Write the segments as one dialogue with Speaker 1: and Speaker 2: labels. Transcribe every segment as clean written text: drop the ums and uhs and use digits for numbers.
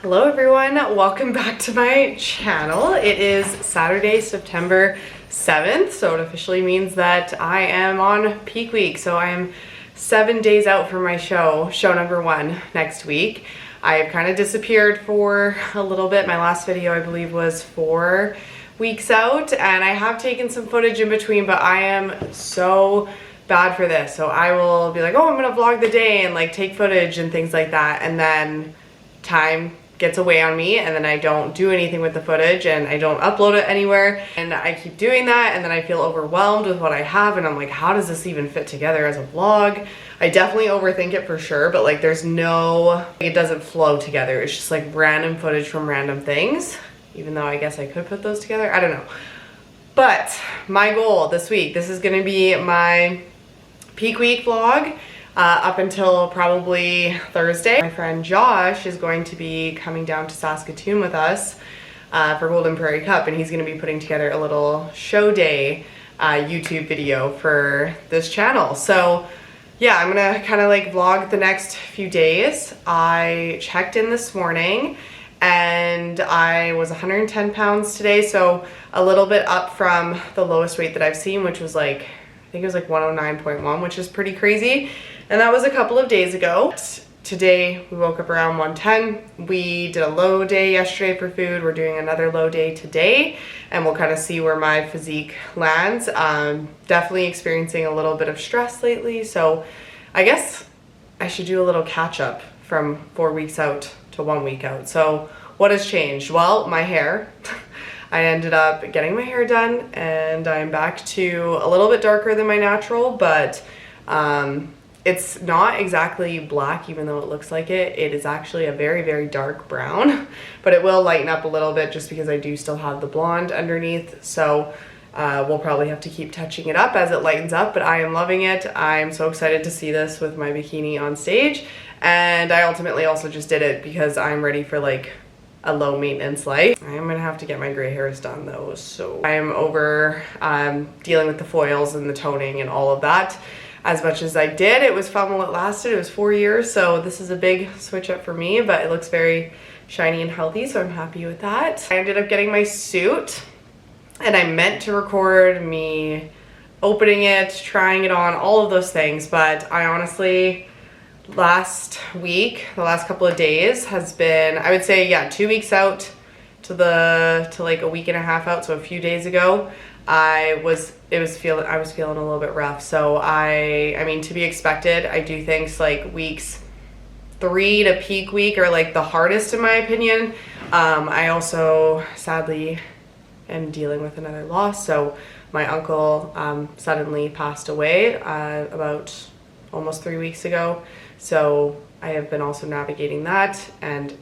Speaker 1: Hello everyone, welcome back to my channel. It is Saturday, September 7th, so it officially means that I am on peak week. So I am 7 days out from my show number 1 next week. I have kind of disappeared for a little bit. My last video I believe was 4 weeks out, and I have taken some footage in between, but I am so bad for this. So I will be like, oh, I'm gonna vlog the day and like take footage and things like that, and then time gets away on me and then I don't do anything with the footage and I don't upload it anywhere, and I keep doing that and then I feel overwhelmed with what I have and I'm like, how does this even fit together as a vlog? I definitely overthink it for sure, but like there's no, it doesn't flow together. It's just like random footage from random things, even though I guess I could put those together. I don't know. But my goal this week, this is gonna be my peak week vlog. Up until probably Thursday. My friend Josh is going to be coming down to Saskatoon with us for Golden Prairie Cup, and he's going to be putting together a little show day YouTube video for this channel. So yeah, I'm gonna kind of like vlog the next few days. I checked in this morning and I was 110 pounds today, so a little bit up from the lowest weight that I've seen, which was like, I think it was like 109.1, which is pretty crazy. And that was a couple of days ago. Today we woke up around 110. We did a low day yesterday for food. We're doing another low day today, and we'll kind of see where my physique lands. Definitely experiencing a little bit of stress lately, so I guess I should do a little catch up from 4 weeks out to 1 week out. So what has changed? Well, my hair. I ended up getting my hair done and I'm back to a little bit darker than my natural, but it's not exactly black even though it looks like it. It is actually a very, very dark brown, but it will lighten up a little bit just because I do still have the blonde underneath. So we'll probably have to keep touching it up as it lightens up, but I am loving it. I'm so excited to see this with my bikini on stage. And I ultimately also just did it because I'm ready for like a low maintenance life. I am gonna have to get my gray hairs done though, so I am over dealing with the foils and the toning and all of that as much as I did. It was fun while it lasted. It was 4 years, so this is a big switch up for me, but it looks very shiny and healthy, so I'm happy with that. I ended up getting my suit, and I meant to record me opening it, trying it on, all of those things, but I honestly, last week, the last couple of days has been, I would say, yeah, 2 weeks out to like a week and a half out. So a few days ago, I was feeling a little bit rough. So I mean, to be expected. I do think like weeks 3 to peak week are like the hardest in my opinion. I also sadly am dealing with another loss. So my uncle suddenly passed away about almost 3 weeks ago. So I have been also navigating that and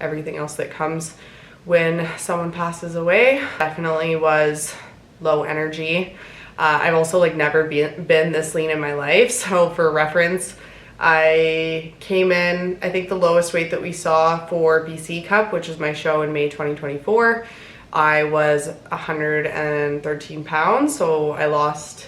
Speaker 1: everything else that comes when someone passes away. Definitely was low energy. I've also like never been this lean in my life. So for reference, I came in, I think the lowest weight that we saw for BC Cup, which was my show in May 2024, I was 113 pounds. So I lost,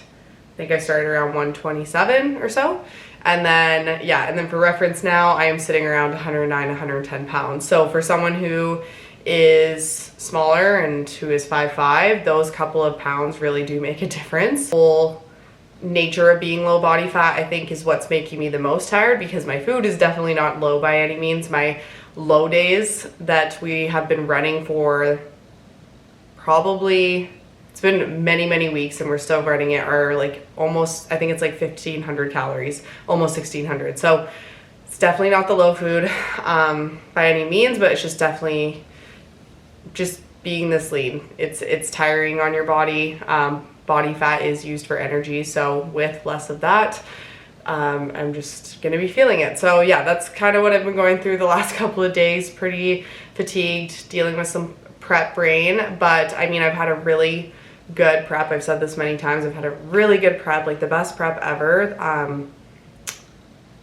Speaker 1: I think I started around 127 or so. And then, yeah, and then for reference now, I am sitting around 109, 110 pounds. So for someone who is smaller and who is 5'5", those couple of pounds really do make a difference. The whole nature of being low body fat, I think, is what's making me the most tired, because my food is definitely not low by any means. My low days that we have been running for probably, it's been many, many weeks and we're still running it, are like almost, I think it's like 1,500 calories, almost 1,600. So it's definitely not the low food by any means, but it's just definitely just being this lean. It's tiring on your body. Body fat is used for energy. So with less of that, I'm just gonna be feeling it. So yeah, that's kind of what I've been going through the last couple of days. Pretty fatigued, dealing with some prep brain, but I mean, I've had a really good prep. I've said this many times. I've had a really good prep, like the best prep ever,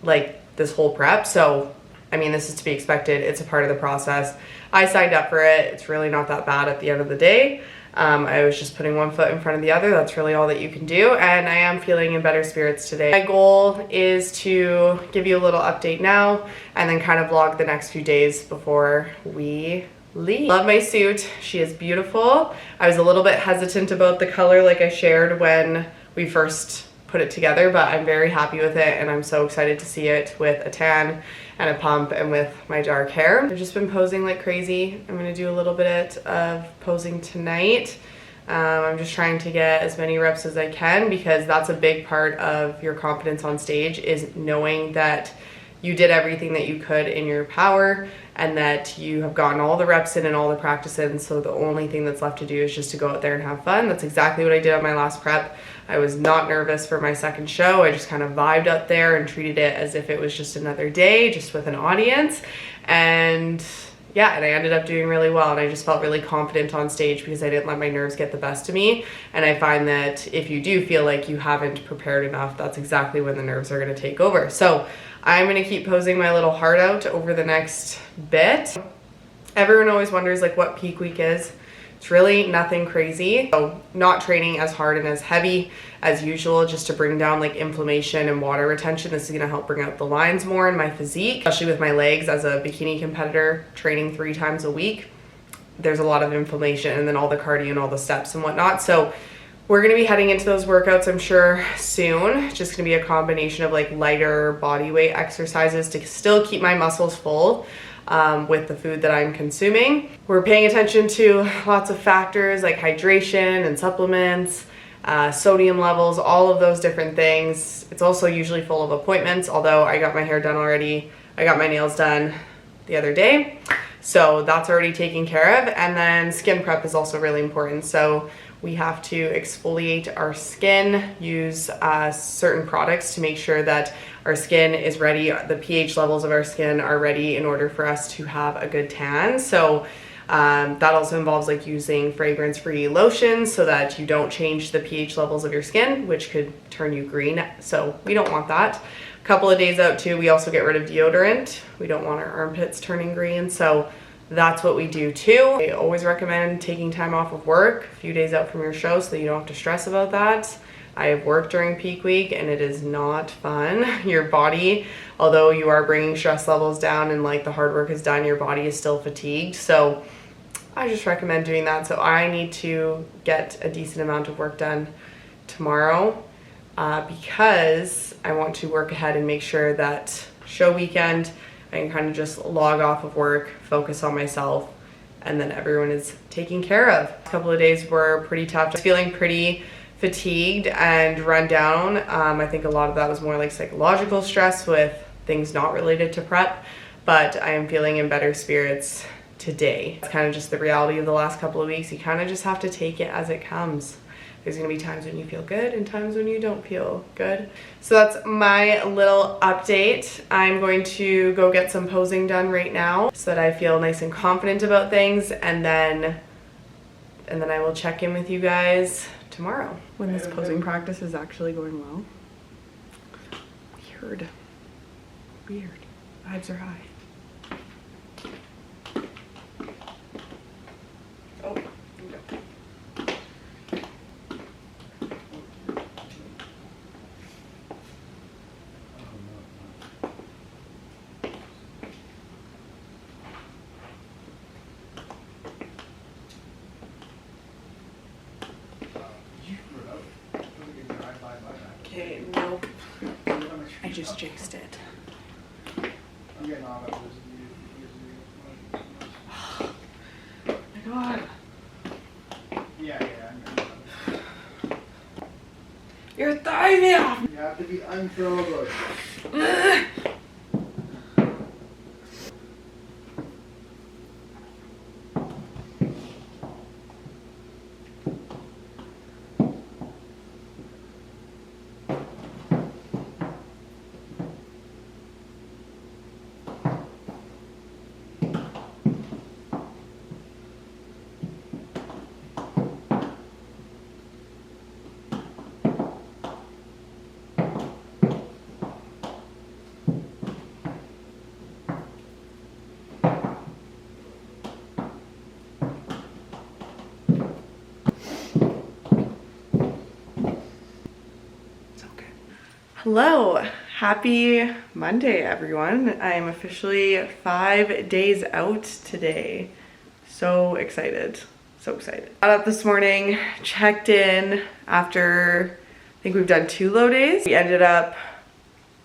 Speaker 1: like this whole prep. So, I mean, this is to be expected. It's a part of the process. I signed up for it. It's really not that bad at the end of the day. I was just putting one foot in front of the other. That's really all that you can do. And I am feeling in better spirits today. My goal is to give you a little update now and then kind of vlog the next few days before we leave. Love my suit. She is beautiful. I was a little bit hesitant about the color like I shared when we first put it together, but I'm very happy with it and I'm so excited to see it with a tan and a pump and with my dark hair. I've just been posing like crazy. I'm gonna do a little bit of posing tonight. I'm just trying to get as many reps as I can because that's a big part of your confidence on stage, is knowing that you did everything that you could in your power and that you have gotten all the reps in and all the practice in, so the only thing that's left to do is just to go out there and have fun. That's exactly what I did on my last prep. I was not nervous for my second show. I just kind of vibed out there and treated it as if it was just another day, just with an audience. And yeah, and I ended up doing really well, and I just felt really confident on stage because I didn't let my nerves get the best of me. And I find that if you do feel like you haven't prepared enough, that's exactly when the nerves are gonna take over. So I'm gonna keep posing my little heart out over the next bit. Everyone always wonders like what peak week is. It's really nothing crazy. So not training as hard and as heavy as usual, just to bring down like inflammation and water retention. This is gonna help bring out the lines more in my physique, especially with my legs. As a bikini competitor training 3 times a week, there's a lot of inflammation, and then all the cardio and all the steps and whatnot. So we're gonna be heading into those workouts, I'm sure, soon. It's just gonna be a combination of like lighter body weight exercises to still keep my muscles full with the food that I'm consuming. We're paying attention to lots of factors like hydration and supplements, sodium levels, all of those different things. It's also usually full of appointments, although I got my hair done already. I got my nails done the other day, so that's already taken care of. And then skin prep is also really important. So we have to exfoliate our skin, use certain products to make sure that our skin is ready, the pH levels of our skin are ready in order for us to have a good tan. So that also involves like using fragrance-free lotions so that you don't change the pH levels of your skin, which could turn you green. So we don't want that. A couple of days out too, we also get rid of deodorant. We don't want our armpits turning green. So that's what we do too. I always recommend taking time off of work, a few days out from your show, so that you don't have to stress about that. I have worked during peak week and it is not fun. Your body, although you are bringing stress levels down and like the hard work is done, your body is still fatigued. So I just recommend doing that. So I need to get a decent amount of work done tomorrow because I want to work ahead and make sure that show weekend I can kind of just log off of work, focus on myself, and then everyone is taken care of. A couple of days were pretty tough. Just feeling pretty fatigued and run down. I think a lot of that was more like psychological stress with things not related to prep, but I am feeling in better spirits today. It's kind of just the reality of the last couple of weeks. You kind of just have to take it as it comes. There's gonna be times when you feel good and times when you don't feel good. So that's my little update. I'm going to go get some posing done right now so that I feel nice and confident about things, and then I will check in with you guys tomorrow. When this posing practice is actually going well. Weird. Vibes are high. Oh. Okay, nope. I just jinxed it. Oh my god.
Speaker 2: Yeah.
Speaker 1: You're throwing me off!
Speaker 2: You have to be unthrowable.
Speaker 1: Hello, happy Monday everyone. I am officially 5 days out today. So excited, so excited. Got up this morning, checked in after, I think we've done 2 low days. We ended up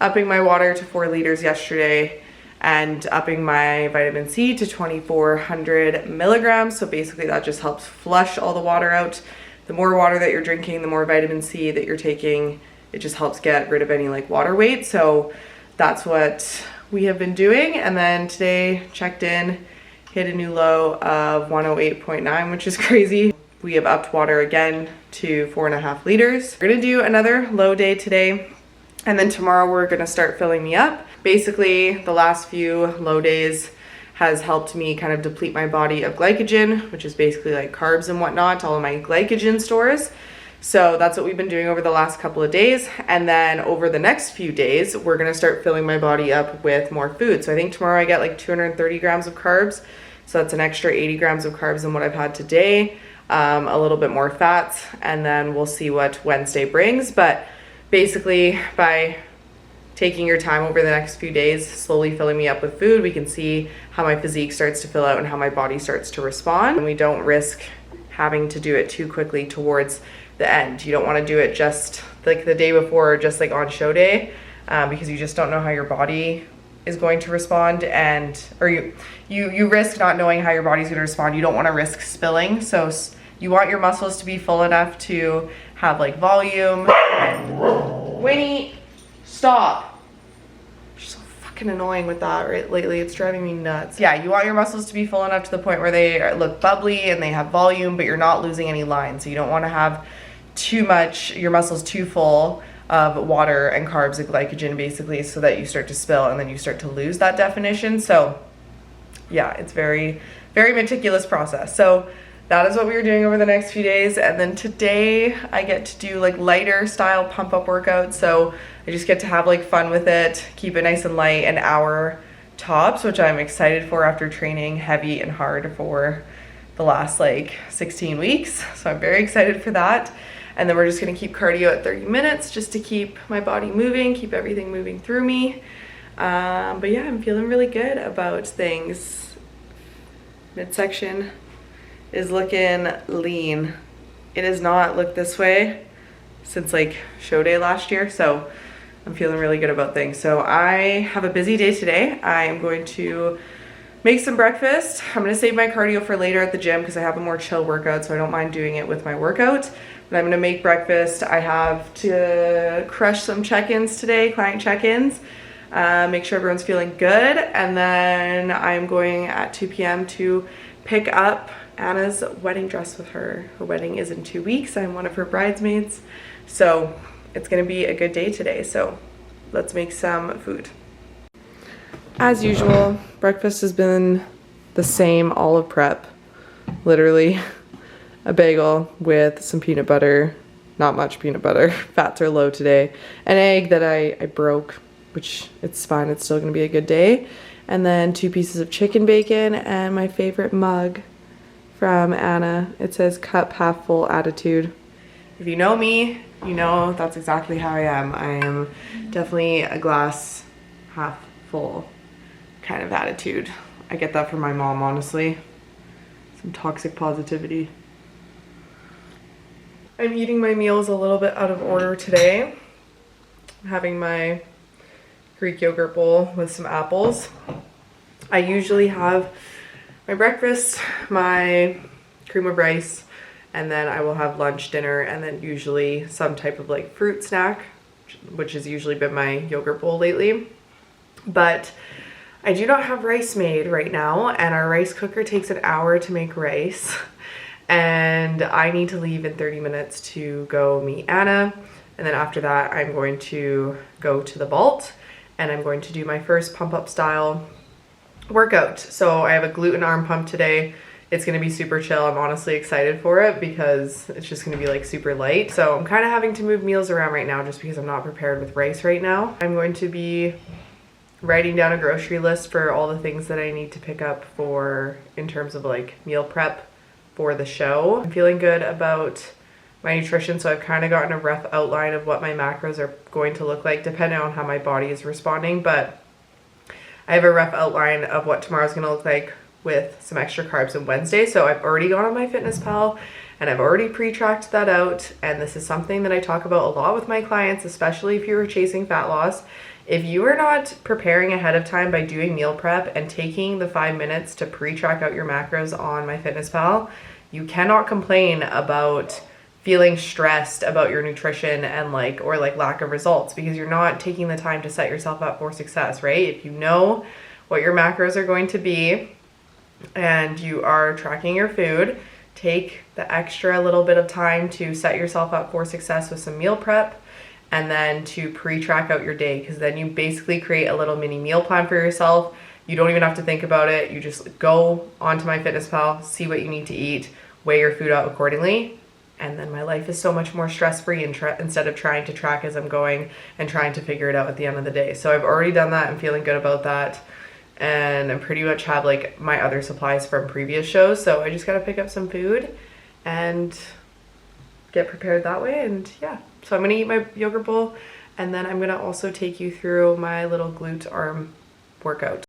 Speaker 1: upping my water to 4 liters yesterday and upping my vitamin C to 2,400 milligrams. So basically that just helps flush all the water out. The more water that you're drinking, the more vitamin C that you're taking, it just helps get rid of any like water weight. So that's what we have been doing. And then today checked in, hit a new low of 108.9, which is crazy. We have upped water again to 4.5 liters. We're gonna do another low day today. And then tomorrow we're gonna start filling me up. Basically, the last few low days has helped me kind of deplete my body of glycogen, which is basically like carbs and whatnot, all of my glycogen stores. So that's what we've been doing over the last couple of days. And then over the next few days, we're gonna start filling my body up with more food. So I think tomorrow I get like 230 grams of carbs. So that's an extra 80 grams of carbs than what I've had today. A little bit more fats, and then we'll see what Wednesday brings. But basically by taking your time over the next few days, slowly filling me up with food, we can see how my physique starts to fill out and how my body starts to respond. And we don't risk having to do it too quickly towards the end. You don't want to do it just like the day before or just like on show day, because you just don't know how your body is going to respond, and or you risk not knowing how your body's going to respond. You don't want to risk spilling, so you want your muscles to be full enough to have like volume. Winnie, stop. You're so fucking annoying with that right lately. It's driving me nuts. Yeah, you want your muscles to be full enough to the point where they look bubbly and they have volume, but you're not losing any line. So you don't want to have too much, your muscles too full of water and carbs and glycogen basically, so that you start to spill and then you start to lose that definition. So yeah, it's very, very meticulous process. So that is what we were doing over the next few days. And then today I get to do like lighter style pump up workouts. So I just get to have like fun with it, keep it nice and light, an hour tops, which I'm excited for after training heavy and hard for the last like 16 weeks. So I'm very excited for that. And then we're just gonna keep cardio at 30 minutes just to keep my body moving, keep everything moving through me. But yeah, I'm feeling really good about things. Midsection is looking lean. It has not looked this way since like show day last year, so I'm feeling really good about things. So I have a busy day today. I am going to make some breakfast. I'm gonna save my cardio for later at the gym because I have a more chill workout, so I don't mind doing it with my workout. But I'm gonna make breakfast. I have to crush some check-ins today, client check-ins, make sure everyone's feeling good, and then I'm going at 2 p.m. to pick up Anna's wedding dress with her. Her wedding is in 2 weeks. I'm one of her bridesmaids. So it's gonna be a good day today. So let's make some food. As usual, breakfast has been the same all of prep. Literally a bagel with some peanut butter, not much peanut butter. Fats are low today. An egg that I broke, which it's fine. It's still gonna be a good day. And then 2 pieces of chicken bacon and my favorite mug from Anna. It says cup half full attitude. If you know me, you know that's exactly how I am. I am definitely a glass half full kind of attitude. I get that from my mom, honestly. Some toxic positivity. I'm eating my meals a little bit out of order today. I'm having my Greek yogurt bowl with some apples. I usually have my breakfast, my cream of rice, and then I will have lunch, dinner, and then usually some type of like fruit snack, which has usually been my yogurt bowl lately. But I do not have rice made right now, and our rice cooker takes an hour to make rice. And I need to leave in 30 minutes to go meet Anna. And then after that, I'm going to go to the vault and I'm going to do my first pump up style workout. So I have a gluten arm pump today. It's gonna be super chill. I'm honestly excited for it because it's just gonna be like super light. So I'm kind of having to move meals around right now just because I'm not prepared with rice right now. I'm going to be writing down a grocery list for all the things that I need to pick up for in terms of like meal prep for the show. I'm feeling good about my nutrition, so I've kind of gotten a rough outline of what my macros are going to look like depending on how my body is responding. But I have a rough outline of what tomorrow's going to look like with some extra carbs on Wednesday. So I've already gone on MyFitnessPal and I've already pre-tracked that out. And this is something that I talk about a lot with my clients, especially if you are chasing fat loss. If you are not preparing ahead of time by doing meal prep and taking the 5 minutes to pre-track out your macros on MyFitnessPal, you cannot complain about feeling stressed about your nutrition and or lack of results, because you're not taking the time to set yourself up for success, right? If you know what your macros are going to be and you are tracking your food, take the extra little bit of time to set yourself up for success with some meal prep and then to pre-track out your day, because then you basically create a little mini meal plan for yourself. You don't even have to think about it. You just go onto MyFitnessPal, see what you need to eat, weigh your food out accordingly, and then my life is so much more stress-free instead of trying to track as I'm going and trying to figure it out at the end of the day. So I've already done that. I'm feeling good about that. And I pretty much have my other supplies from previous shows. So I just got to pick up some food and get prepared that way. And yeah, so I'm going to eat my yogurt bowl. And then I'm going to also take you through my little glute arm workout.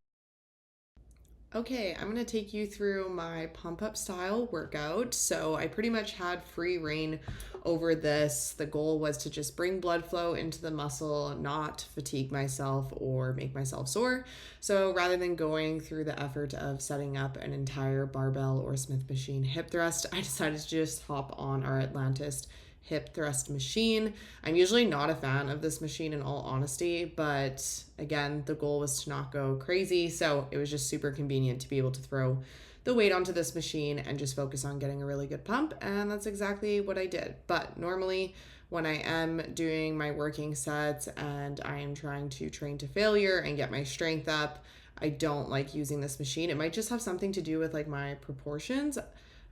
Speaker 1: Okay, I'm going to take you through my pump up style workout. So I pretty much had free reign over this. The goal was to just bring blood flow into the muscle, not fatigue myself or make myself sore. So rather than going through the effort of setting up an entire barbell or Smith machine hip thrust, I decided to just hop on our Atlantis hip thrust machine. I'm usually not a fan of this machine in all honesty, but again, the goal was to not go crazy. So it was just super convenient to be able to throw the weight onto this machine and just focus on getting a really good pump. And that's exactly what I did. But normally when I am doing my working sets and I am trying to train to failure and get my strength up, I don't like using this machine. It might just have something to do with my proportions.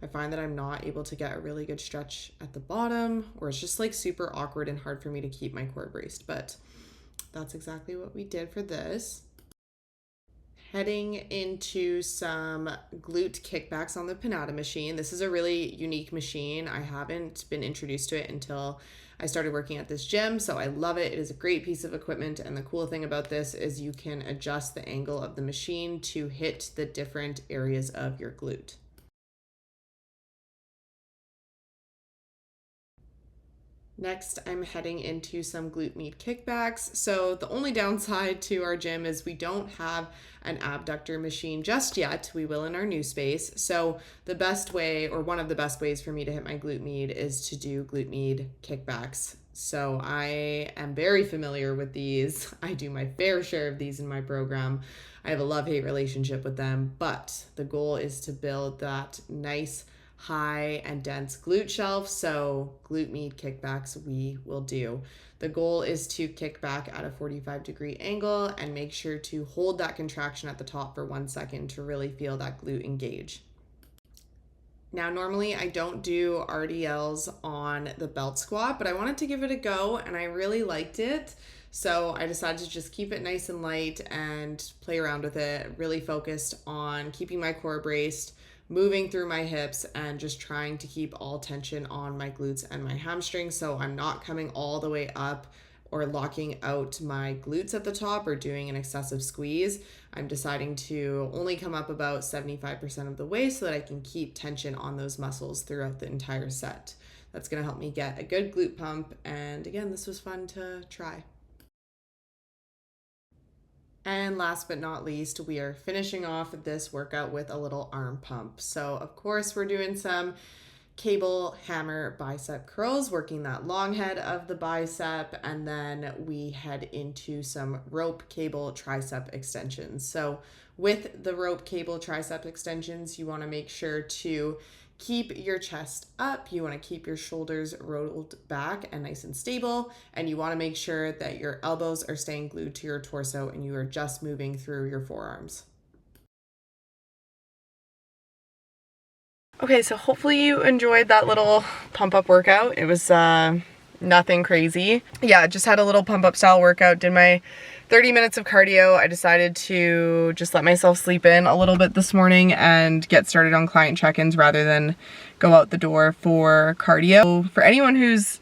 Speaker 1: I find that I'm not able to get a really good stretch at the bottom, or it's just super awkward and hard for me to keep my core braced. But that's exactly what we did for this. Heading into some glute kickbacks on the Panada machine. This is a really unique machine. I haven't been introduced to it until I started working at this gym, so I love it. It is a great piece of equipment, and the cool thing about this is you can adjust the angle of the machine to hit the different areas of your glute. Next, I'm heading into some glute med kickbacks. So the only downside to our gym is we don't have an abductor machine just yet. We will in our new space. So the best way, or one of the best ways for me to hit my glute med, is to do glute med kickbacks. So I am very familiar with these. I do my fair share of these in my program. I have a love-hate relationship with them, but the goal is to build that nice high and dense glute shelf. So glute med kickbacks we will do. The goal is to kick back at a 45-degree angle and make sure to hold that contraction at the top for 1 second to really feel that glute engage. Now, normally I don't do RDLs on the belt squat, but I wanted to give it a go and I really liked it. So I decided to just keep it nice and light and play around with it, really focused on keeping my core braced, moving through my hips, and just trying to keep all tension on my glutes and my hamstrings. So I'm not coming all the way up or locking out my glutes at the top or doing an excessive squeeze. I'm deciding to only come up about 75% of the way so that I can keep tension on those muscles throughout the entire set. That's going to help me get a good glute pump. And again, this was fun to try. And last but not least, we are finishing off this workout with a little arm pump. So of course we're doing some cable hammer bicep curls, working that long head of the bicep, and then we head into some rope cable tricep extensions. So with the rope cable tricep extensions, you want to make sure to keep your chest up, you want to keep your shoulders rolled back and nice and stable, and you want to make sure that your elbows are staying glued to your torso and you are just moving through your forearms. Okay, so hopefully you enjoyed that little pump up workout. It was nothing crazy. Yeah, just had a little pump up style workout, did my 30 minutes of cardio. I decided to just let myself sleep in a little bit this morning and get started on client check-ins rather than go out the door for cardio. For anyone who's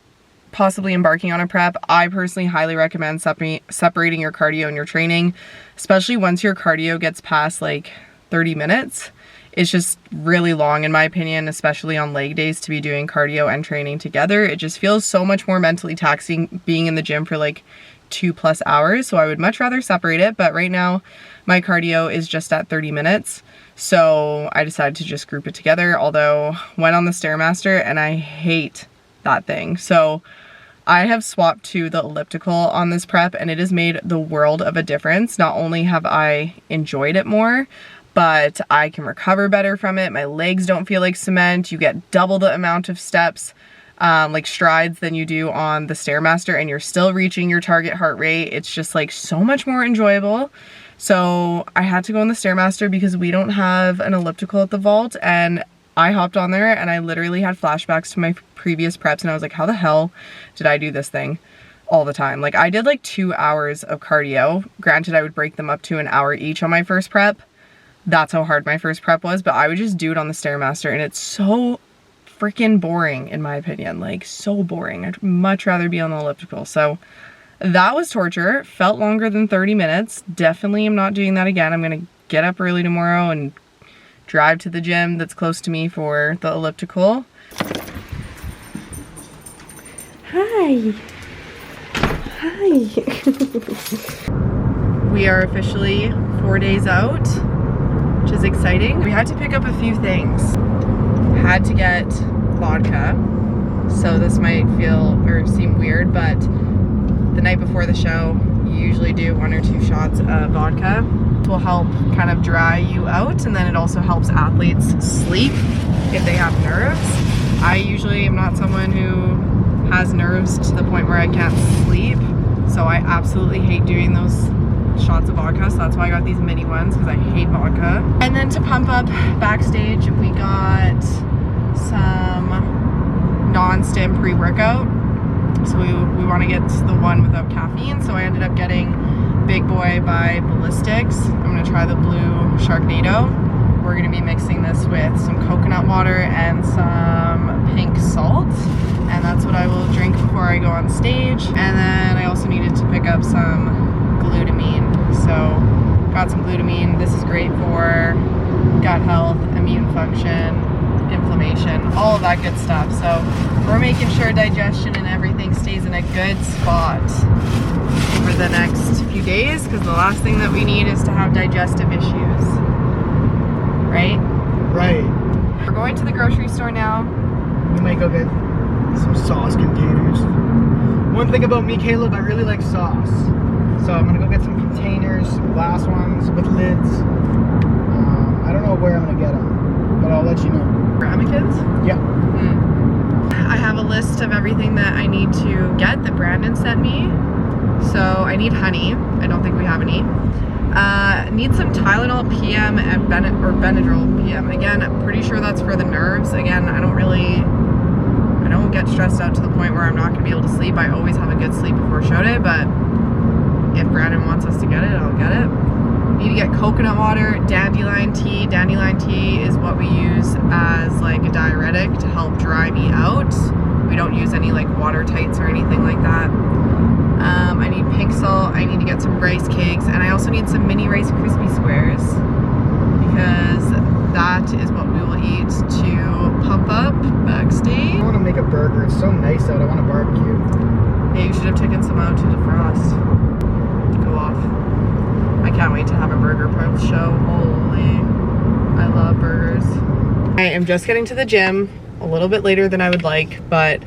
Speaker 1: possibly embarking on a prep, I personally highly recommend separating your cardio and your training, especially once your cardio gets past like 30 minutes. It's just really long in my opinion, especially on leg days, to be doing cardio and training together. It just feels so much more mentally taxing being in the gym for like 2+ hours. So I would much rather separate it. But right now my cardio is just at 30 minutes. So I decided to just group it together, although went on the Stairmaster and I hate that thing. So I have swapped to the elliptical on this prep and it has made the world of a difference. Not only have I enjoyed it more, but I can recover better from it. My legs don't feel like cement. You get double the amount of steps, like strides, than you do on the Stairmaster, and you're still reaching your target heart rate. It's just like so much more enjoyable. So I had to go on the Stairmaster because we don't have an elliptical at the vault, and I hopped on there and I literally had flashbacks to my previous preps and I was like, how the hell did I do this thing all the time? Like I did like 2 hours of cardio. Granted, I would break them up to an hour each on my first prep. That's how hard my first prep was, but I would just do it on the Stairmaster and it's so freaking boring in my opinion, like so boring. I'd much rather be on the elliptical. So that was torture. Felt longer than 30 minutes. Definitely am not doing that again. I'm gonna get up early tomorrow and drive to the gym that's close to me for the elliptical. Hi. Hi. We are officially 4 days out, which is exciting. We had to pick up a few things. Had to get vodka. So this might feel or seem weird, but the night before the show, you usually do 1 or 2 shots of vodka. Will help kind of dry you out, and then it also helps athletes sleep if they have nerves. I usually am not someone who has nerves to the point where I can't sleep, so I absolutely hate doing those shots of vodka, so that's why I got these mini ones, because I hate vodka. And then to pump up backstage, we got some non-stim pre-workout. So we want to get the one without caffeine, so I ended up getting Big Boy by Ballistics. I'm going to try the blue Sharknado. We're going to be mixing this with some coconut water and some pink salt, and that's what I will drink before I go on stage. And then I also needed to pick up some glutamine, so got some glutamine. This is great for gut health, immune function, inflammation, all of that good stuff. So we're making sure digestion and everything stays in a good spot for the next few days, because the last thing that we need is to have digestive issues, right?
Speaker 2: Right.
Speaker 1: We're going to the grocery store now.
Speaker 2: We might go get some sauce containers. One thing about me, Caleb, I really like sauce. So I'm gonna go get some containers, some glass ones with lids. I don't know where I'm gonna get them, but I'll let you know.
Speaker 1: For Emma kids?
Speaker 2: Yeah.
Speaker 1: I have a list of everything that I need to get that Brandon sent me. So I need honey. I don't think we have any. Need some Tylenol PM and Benadryl PM. Again, I'm pretty sure that's for the nerves. Again, I don't get stressed out to the point where I'm not gonna be able to sleep. I always have a good sleep before show day, but if Brandon wants us to get it, I'll get it. Need to get coconut water, dandelion tea. Dandelion tea is what we use as like a diuretic to help dry me out. We don't use any like water tights or anything like that. I need pink salt. I need to get some rice cakes, and I also need some mini Rice Krispie squares, because that is what we will eat to pump up backstage.
Speaker 2: I want to make a burger. It's so nice out. I want to barbecue.
Speaker 1: Yeah, you should have taken some out to defrost. Go off. I can't wait to have a burger prep show. Holy, I love burgers. I am just getting to the gym a little bit later than I would like, but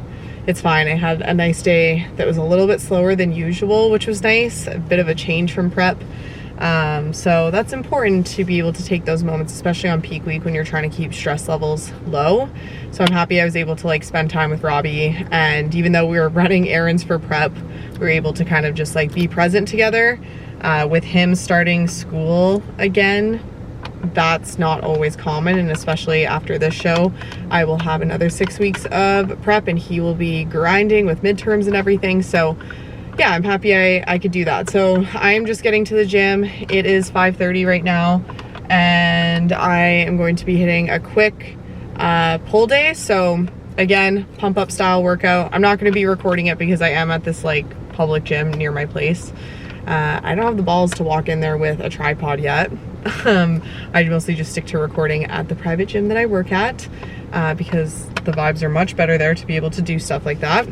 Speaker 1: it's fine. I had a nice day that was a little bit slower than usual, which was nice. A bit of a change from prep. So that's important to be able to take those moments, especially on peak week when you're trying to keep stress levels low. So I'm happy I was able to like spend time with Robbie, and even though we were running errands for prep, we were able to kind of just like be present together. With him starting school again, that's not always common, and especially after this show, I will have another 6 weeks of prep and he will be grinding with midterms and everything. So yeah, I'm happy I could do that. So I'm just getting to the gym. It is 5:30 right now, and I am going to be hitting a quick pull day. So again, pump up style workout. I'm not going to be recording it because I am at this like public gym near my place. I don't have the balls to walk in there with a tripod yet. I mostly just stick to recording at the private gym that I work at because the vibes are much better there to be able to do stuff like that.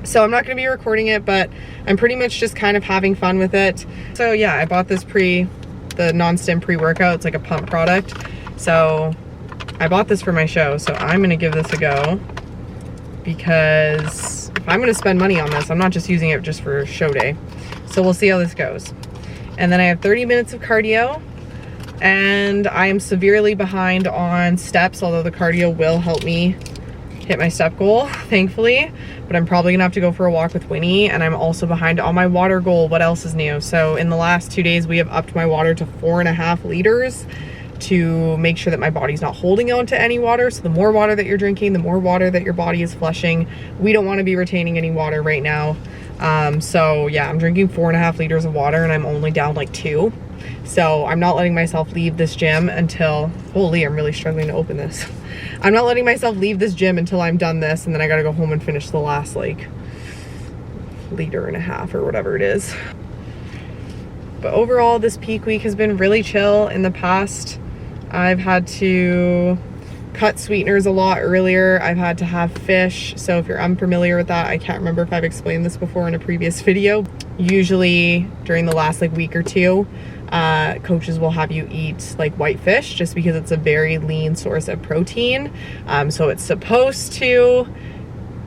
Speaker 1: So I'm not going to be recording it, but I'm pretty much just kind of having fun with it. So yeah, I bought this the non-stim pre-workout. It's like a pump product. So I bought this for my show. So I'm going to give this a go because if I'm going to spend money on this, I'm not just using it just for show day. So we'll see how this goes. And then I have 30 minutes of cardio, and I am severely behind on steps, although the cardio will help me hit my step goal, thankfully. But I'm probably gonna have to go for a walk with Winnie, and I'm also behind on my water goal. What else is new? So in the last 2 days, we have upped my water to 4.5 liters to make sure that my body's not holding on to any water. So the more water that you're drinking, the more water that your body is flushing. We don't want to be retaining any water right now. So yeah, I'm drinking 4.5 liters of water, and I'm only down like 2. So I'm not letting myself leave this gym until, holy, I'm really struggling to open this. I'm not letting myself leave this gym until I'm done this, and then I gotta go home and finish the last like 1.5 liters or whatever it is. But overall, this peak week has been really chill. In the past, I've had to cut sweeteners a lot earlier. I've had to have fish. So if you're unfamiliar with that, I can't remember if I've explained this before in a previous video. Usually during the last like week or two, coaches will have you eat like white fish just because it's a very lean source of protein. So it's supposed to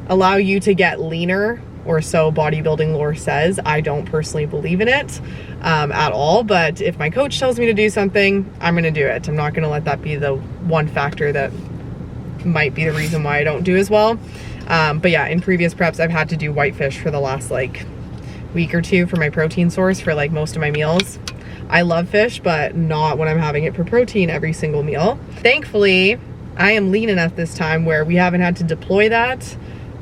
Speaker 1: allow you to get leaner, or so bodybuilding lore says. I don't personally believe in it at all, but if my coach tells me to do something, I'm gonna do it. I'm not gonna let that be the one factor that might be the reason why I don't do as well. But yeah, in previous preps, I've had to do white fish for the last like week or two for my protein source for like most of my meals. I love fish, but not when I'm having it for protein every single meal. Thankfully, I am lean enough this time where we haven't had to deploy that,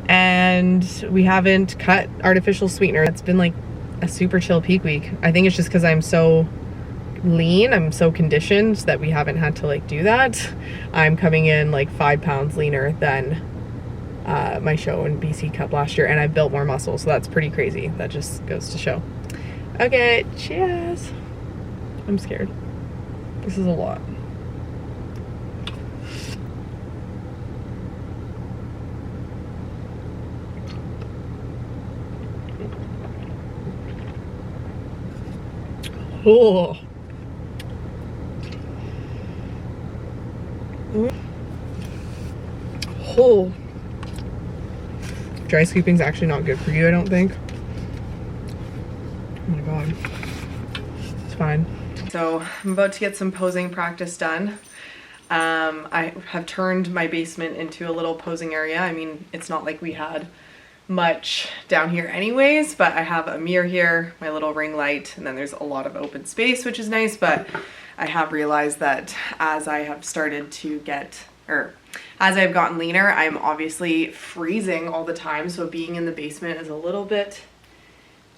Speaker 1: and we haven't cut artificial sweetener. It's been like a super chill peak week. I think it's just because I'm so lean, I'm so conditioned that we haven't had to like do that. I'm coming in like 5 pounds leaner than my show in BC Cup last year, and I built more muscle, so that's pretty crazy. That just goes to show. Okay, cheers. I'm scared. This is a lot. Oh. Oh. Dry scooping is actually not good for you, I don't think. Oh my god. It's fine. So I'm about to get some posing practice done. I have turned my basement into a little posing area. I mean, it's not like we had much down here anyways, but I have a mirror here, my little ring light, and then there's a lot of open space, which is nice. But I have realized that as I have started to get, or as I've gotten leaner, I'm obviously freezing all the time. So being in the basement is a little bit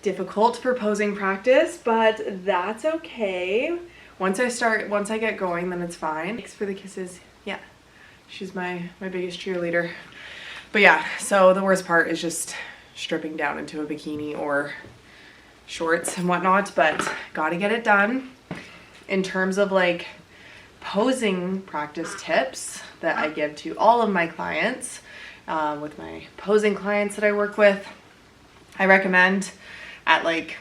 Speaker 1: difficult for posing practice, but that's okay. Once I get going, then it's fine. Thanks for the kisses. Yeah, she's my biggest cheerleader. But yeah, so the worst part is just stripping down into a bikini or shorts and whatnot, but gotta get it done. In terms of like posing practice tips that I give to all of my clients, with my posing clients that I work with, I recommend at like,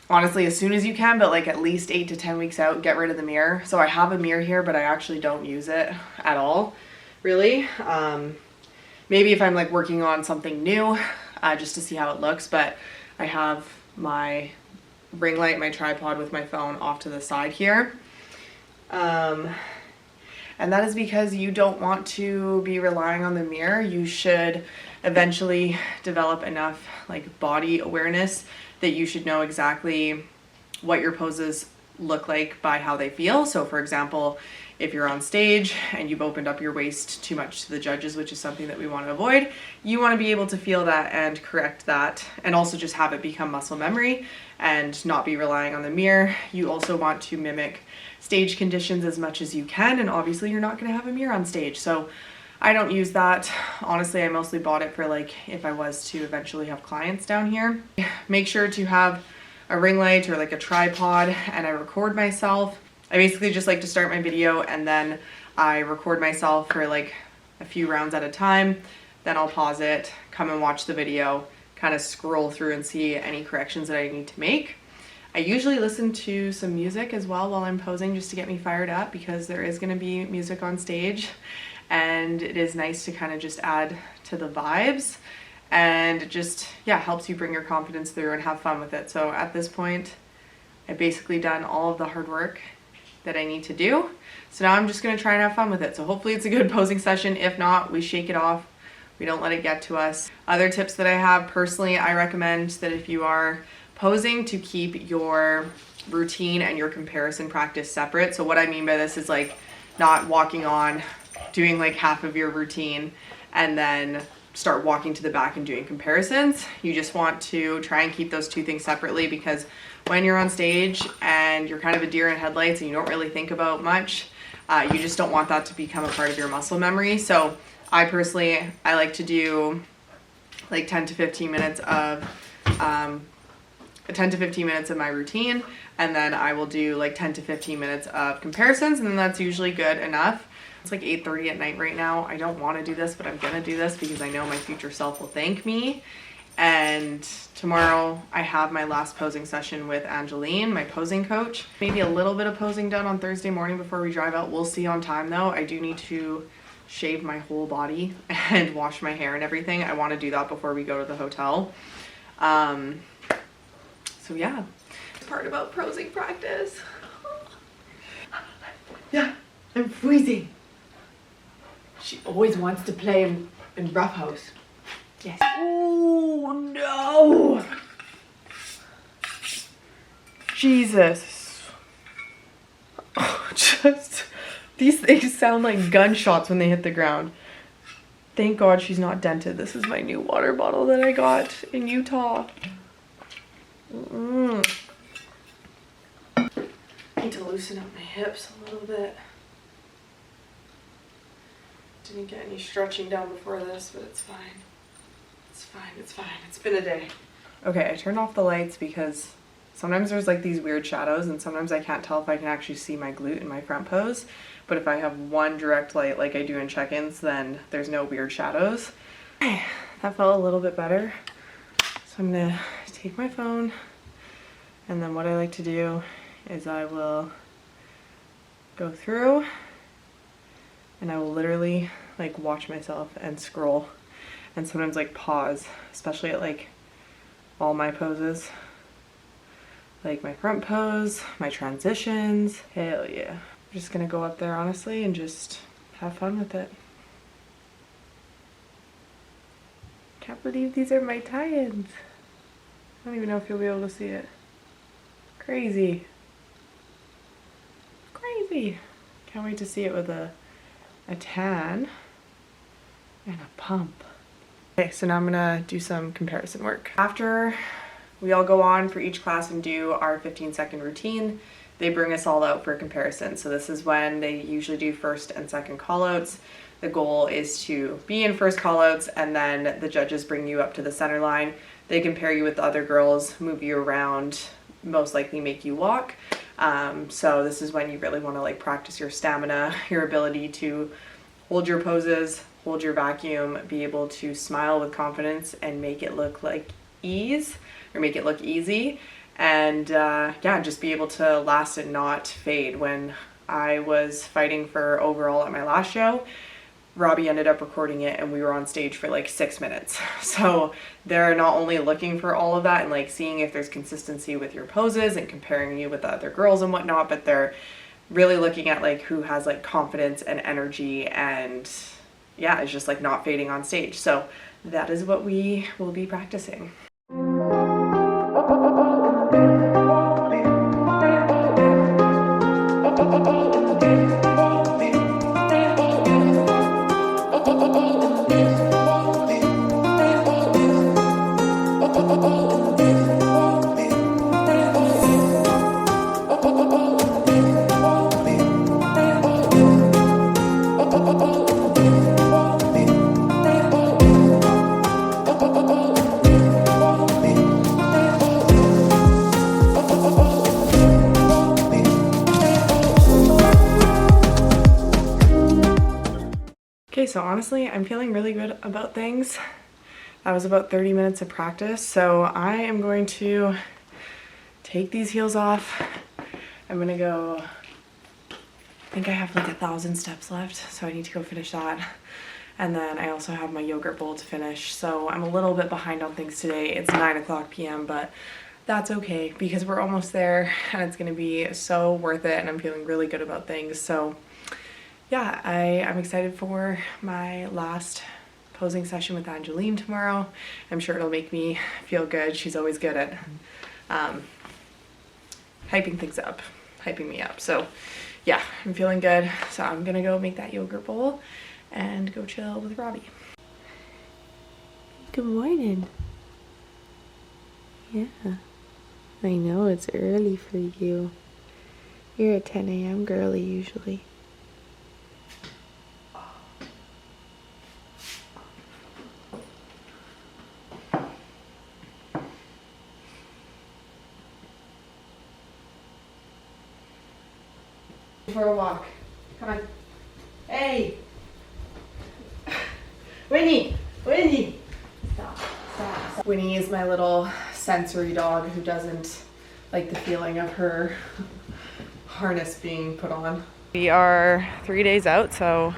Speaker 1: honestly, as soon as you can, but like at least 8 to 10 weeks out, get rid of the mirror. So I have a mirror here, but I actually don't use it at all, really. Maybe if I'm like working on something new, just to see how it looks, but I have my ring light, my tripod with my phone off to the side here. And that is because you don't want to be relying on the mirror. You should eventually develop enough like body awareness that you should know exactly what your poses look like by how they feel. So for example, if you're on stage and you've opened up your waist too much to the judges, which is something that we want to avoid, you want to be able to feel that and correct that, and also just have it become muscle memory and not be relying on the mirror. You also want to mimic stage conditions as much as you can, and obviously you're not going to have a mirror on stage. So I don't use that. Honestly, I mostly bought it for like if I was to eventually have clients down here. Make sure to have a ring light or like a tripod, and I record myself. I basically just like to start my video and then I record myself for like a few rounds at a time. Then I'll pause it, come and watch the video, kind of scroll through and see any corrections that I need to make. I usually listen to some music as well while I'm posing just to get me fired up, because there is going to be music on stage and it is nice to kind of just add to the vibes, and it just, yeah, helps you bring your confidence through and have fun with it. So at this point, I've basically done all of the hard work that I need to do. So now I'm just going to try and have fun with it. So hopefully it's a good posing session. If not, we shake it off. We don't let it get to us. Other tips that I have personally, I recommend that if you are posing, to keep your routine and your comparison practice separate. So what I mean by this is like not walking on, doing like half of your routine and then start walking to the back and doing comparisons. You just want to try and keep those two things separately, because when you're on stage and you're kind of a deer in headlights and you don't really think about much, you just don't want that to become a part of your muscle memory. So I personally, I like to do like 10 to 15 minutes of 10 to 15 minutes of my routine, and then I will do like 10 to 15 minutes of comparisons, and then that's usually good enough. It's like 8:30 at night right now. I don't want to do this, but I'm gonna do this because I know my future self will thank me. And tomorrow I have my last posing session with Angeline, my posing coach. Maybe a little bit of posing done on Thursday morning before we drive out. We'll see on time though. I do need to shave my whole body and wash my hair and everything. I want to do that before we go to the hotel. So yeah, part about posing practice.
Speaker 3: Yeah, I'm freezing. She always wants to play in Rough House.
Speaker 1: Yes.
Speaker 3: Oh no!
Speaker 1: Jesus. Oh, just, these things sound like gunshots when they hit the ground. Thank God she's not dented. This is my new water bottle that I got in Utah. Need to loosen up my hips a little bit. Didn't get any stretching down before this, but it's fine. It's fine, it's fine. It's been a day. Okay, I turned off the lights because sometimes there's like these weird shadows, and sometimes I can't tell if I can actually see my glute in my front pose. But if I have one direct light like I do in check-ins, then there's no weird shadows. Okay, that felt a little bit better. So I'm gonna take my phone, and then what I like to do is I will go through and I will literally like watch myself and scroll, and sometimes like pause, especially at like all my poses, like my front pose, my transitions. Hell yeah. I'm just gonna go up there honestly and just have fun with it. Can't believe these are my tie-ins. I don't even know if you'll be able to see it. Crazy. Crazy. Can't wait to see it with a tan and a pump. Okay, so now I'm gonna do some comparison work. After we all go on for each class and do our 15-second routine, they bring us all out for a comparison. So this is when they usually do first and second callouts. The goal is to be in first callouts, and then the judges bring you up to the center line. They compare you with the other girls, move you around, most likely make you walk. So this is when you really want to like practice your stamina, your ability to hold your poses, hold your vacuum, be able to smile with confidence and make it look like ease, or make it look easy. And yeah, just be able to last and not fade. When I was fighting for overall at my last show, Robbie ended up recording it and we were on stage for like 6 minutes. So they're not only looking for all of that and like seeing if there's consistency with your poses and comparing you with the other girls and whatnot, but they're really looking at like who has like confidence and energy, and yeah, it's just like not fading on stage. So that is what we will be practicing. Okay, so honestly, I'm feeling really good about things. That was about 30 minutes of practice, so I am going to take these heels off. I'm gonna go, I think I have like 1,000 steps left, so I need to go finish that. And then I also have my yogurt bowl to finish, so I'm a little bit behind on things today. It's 9:00 p.m., but that's okay because we're almost there and it's gonna be so worth it, and I'm feeling really good about things. So yeah, I'm excited for my last posing session with Angeline tomorrow. I'm sure it'll make me feel good. She's always good at hyping things up, hyping me up. So yeah, I'm feeling good. So I'm gonna go make that yogurt bowl and go chill with Robbie.
Speaker 4: Good morning. Yeah, I know it's early for you. You're a 10 a.m. girly usually.
Speaker 1: For a walk. Come on. Hey! Winnie! Winnie! Stop, stop, stop. Winnie is my little sensory dog who doesn't like the feeling of her harness being put on. We are 3 days out, so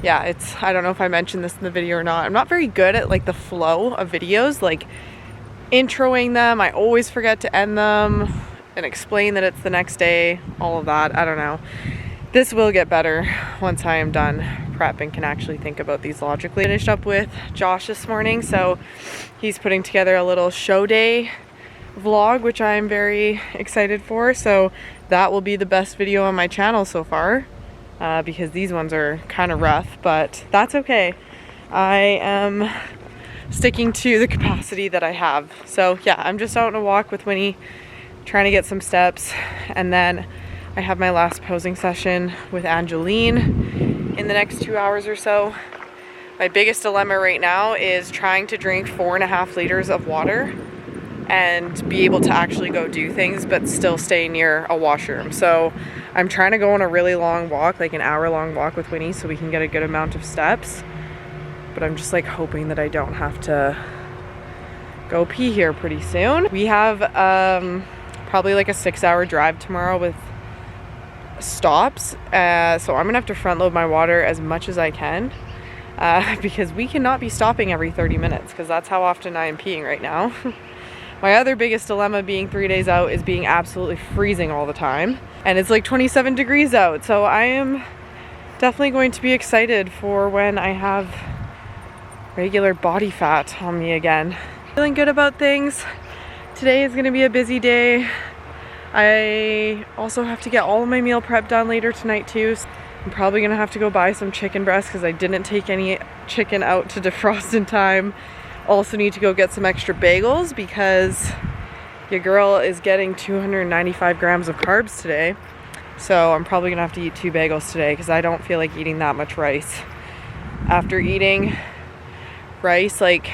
Speaker 1: yeah, I don't know if I mentioned this in the video or not. I'm not very good at like the flow of videos, like introing them. I always forget to end them and explain that it's the next day, all of that. I don't know. This will get better once I am done prep and can actually think about these logically. Finished up with Josh this morning, so he's putting together a little show day vlog, which I'm very excited for. So that will be the best video on my channel so far, because these ones are kind of rough, but that's okay. I am sticking to the capacity that I have. So yeah, I'm just out on a walk with Winnie, trying to get some steps, and then I have my last posing session with Angeline in the next 2 hours or so. My biggest dilemma right now is trying to drink 4.5 liters of water and be able to actually go do things but still stay near a washroom. So I'm trying to go on a really long walk, like an hour-long walk with Winnie, so we can get a good amount of steps. But I'm just like hoping that I don't have to go pee here pretty soon. We have probably like a 6-hour drive tomorrow with stops, so I'm gonna have to front load my water as much as I can, because we cannot be stopping every 30 minutes because that's how often I am peeing right now. My other biggest dilemma being 3 days out is being absolutely freezing all the time, and it's like 27 degrees out, so I am definitely going to be excited for when I have regular body fat on me again. Feeling good about things. Today is going to be a busy day. I also have to get all of my meal prep done later tonight too. So I'm probably going to have to go buy some chicken breast because I didn't take any chicken out to defrost in time. Also need to go get some extra bagels because your girl is getting 295 grams of carbs today. So I'm probably going to have to eat 2 bagels today because I don't feel like eating that much rice. After eating rice like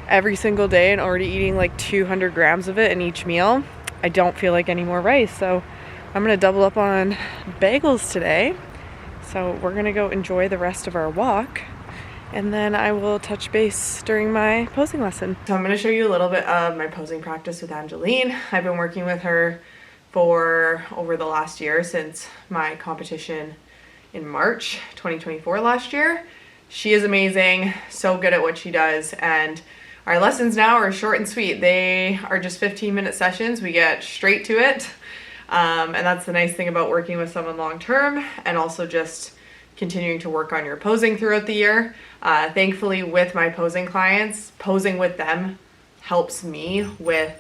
Speaker 1: every single day and already eating like 200 grams of it in each meal, I don't feel like any more rice. So I'm gonna double up on bagels today. So we're gonna go enjoy the rest of our walk, and then I will touch base during my posing lesson. So I'm gonna show you a little bit of my posing practice with Angeline. I've been working with her for over the last year, since my competition in March 2024 last year. She is amazing, so good at what she does, and our lessons now are short and sweet. They are just 15-minute sessions. We get straight to it. And that's the nice thing about working with someone long-term, and also just continuing to work on your posing throughout the year. Thankfully, with my posing clients, posing with them helps me with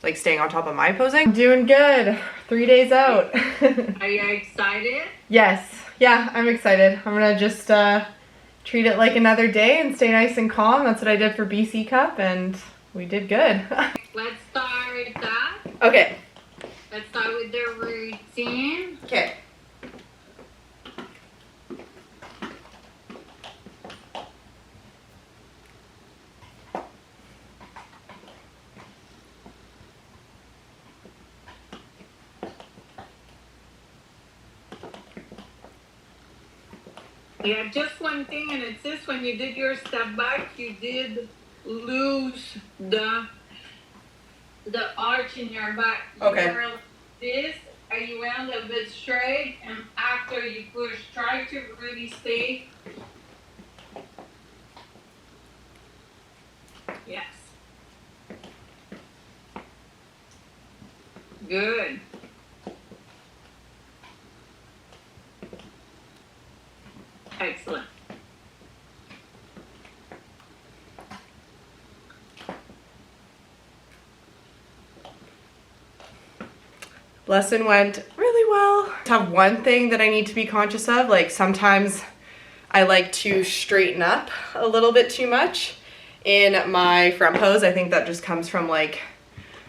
Speaker 1: like staying on top of my posing. I'm doing good. 3 days out.
Speaker 5: Are you excited?
Speaker 1: Yes. Yeah, I'm excited. I'm gonna just treat it like another day and stay nice and calm. That's what I did for BC Cup, and we did good.
Speaker 5: Let's start with that.
Speaker 1: Okay.
Speaker 5: Let's start with the routine.
Speaker 1: Okay.
Speaker 5: Yeah, just one thing, and it's this: when you did your step back, you did lose the arch in your back.
Speaker 1: Okay.
Speaker 5: You were like this, and you went a little bit straight, and after you push, try to really stay. Yes. Good. Excellent.
Speaker 1: Lesson went really well. I have one thing that I need to be conscious of. Like sometimes I like to straighten up a little bit too much in my front pose. I think that just comes from like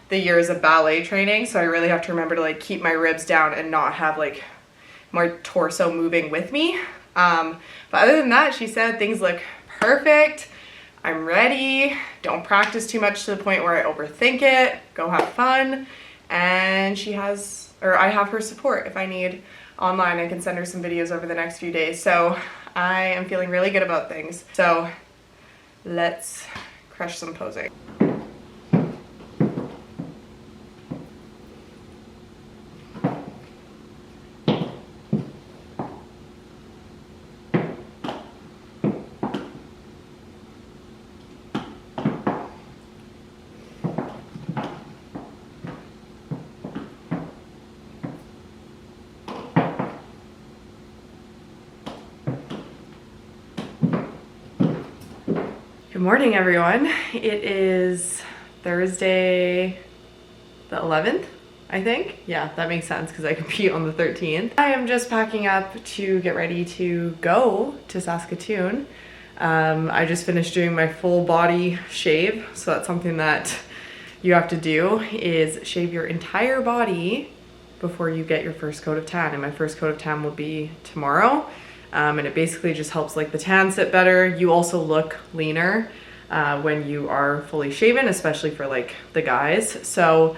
Speaker 1: the years of ballet training. So I really have to remember to like keep my ribs down and not have like my torso moving with me. But other than that, she said things look perfect. I'm ready. Don't practice too much to the point where I overthink it. Go have fun. And she has, or I have her support if I need online. I can send her some videos over the next few days. So I am feeling really good about things. So let's crush some posing. Good morning, everyone. It is Thursday the 11th, I think. Yeah, that makes sense because I compete on the 13th. I am just packing up to get ready to go to Saskatoon. I just finished doing my full body shave, so that's something that you have to do, is shave your entire body before you get your first coat of tan. And my first coat of tan will be tomorrow. And it basically just helps like the tan sit better. You also look leaner when you are fully shaven, especially for like the guys. So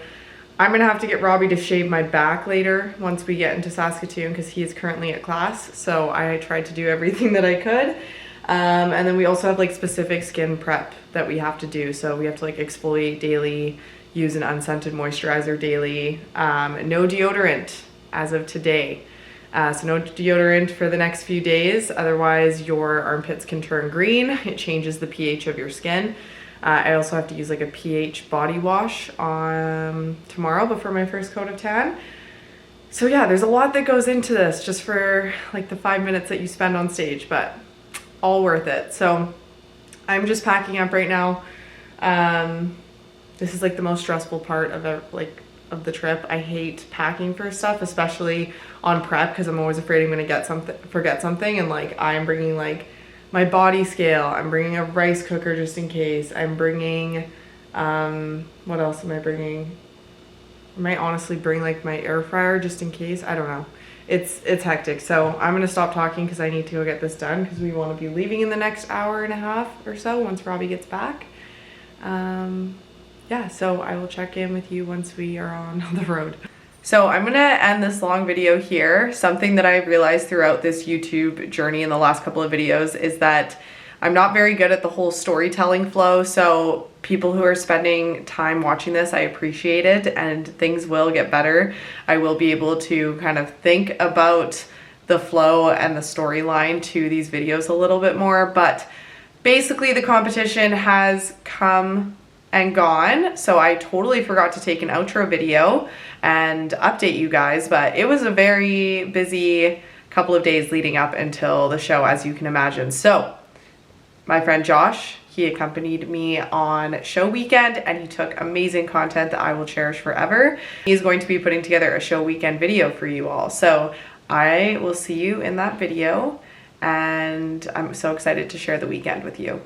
Speaker 1: I'm gonna have to get Robbie to shave my back later once we get into Saskatoon because he is currently at class. So I tried to do everything that I could. And then we also have like specific skin prep that we have to do. So we have to like exfoliate daily, use an unscented moisturizer daily, no deodorant as of today. So no deodorant for the next few days, otherwise your armpits can turn green. It changes the pH of your skin. I also have to use like a pH body wash tomorrow before my first coat of tan. So yeah, there's a lot that goes into this just for like the 5 minutes that you spend on stage, but all worth it. So I'm just packing up right now. This is like the most stressful part of the trip. I hate packing for stuff, especially on prep, because I'm always afraid I'm gonna forget something. And like I'm bringing like my body scale, I'm bringing a rice cooker just in case, I'm bringing what else am I bringing? I might honestly bring like my air fryer just in case. I don't know. It's hectic. So I'm gonna stop talking because I need to go get this done because we want to be leaving in the next hour and a half or so once Robbie gets back. Yeah, so I will check in with you once we are on the road. So I'm gonna end this long video here. Something that I've realized throughout this YouTube journey in the last couple of videos is that I'm not very good at the whole storytelling flow. So people who are spending time watching this, I appreciate it, and things will get better. I will be able to kind of think about the flow and the storyline to these videos a little bit more, but basically the competition has come and gone, so I totally forgot to take an outro video and update you guys, but it was a very busy couple of days leading up until the show, as you can imagine. So my friend Josh, he accompanied me on show weekend and he took amazing content that I will cherish forever. He's going to be putting together a show weekend video for you all, so I will see you in that video, and I'm so excited to share the weekend with you.